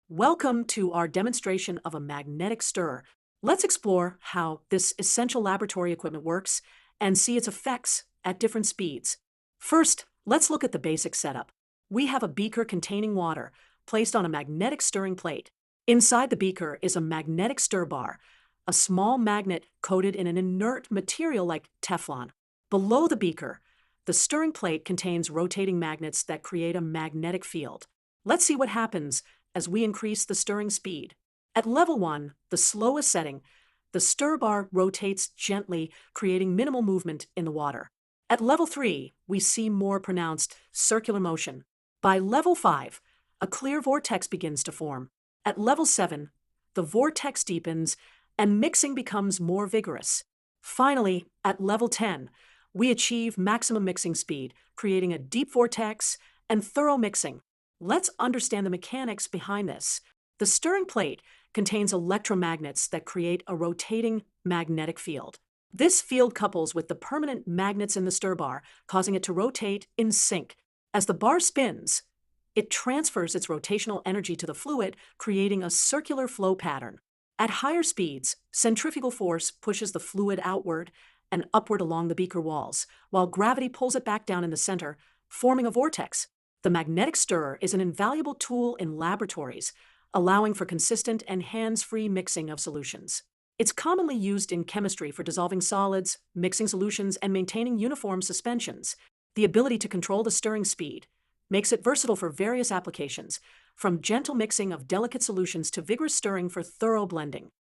Welcome to our demonstration of a magnetic stir. Let's explore how this essential laboratory equipment works and see its effects at different speeds. First, let's look at the basic setup. We have a beaker containing water placed on a magnetic stirring plate. Inside the beaker is a magnetic stir bar, a small magnet coated in an inert material like Teflon. Below the beaker, the stirring plate contains rotating magnets that create a magnetic field. Let's see what happens as we increase the stirring speed. At level 1, the slowest setting, the stir bar rotates gently, creating minimal movement in the water. At level 3, we see more pronounced circular motion. By level 5, a clear vortex begins to form. At level 7, the vortex deepens and mixing becomes more vigorous. Finally, at level 10, we achieve maximum mixing speed, creating a deep vortex and thorough mixing. Let's understand the mechanics behind this. The stirring plate contains electromagnets that create a rotating magnetic field. This field couples with the permanent magnets in the stir bar, causing it to rotate in sync. As the bar spins, it transfers its rotational energy to the fluid, creating a circular flow pattern. At higher speeds, centrifugal force pushes the fluid outward and upward along the beaker walls, while gravity pulls it back down in the center, forming a vortex. The magnetic stirrer is an invaluable tool in laboratories, allowing for consistent and hands-free mixing of solutions. It's commonly used in chemistry for dissolving solids, mixing solutions, and maintaining uniform suspensions. The ability to control the stirring speed makes it versatile for various applications, from gentle mixing of delicate solutions to vigorous stirring for thorough blending.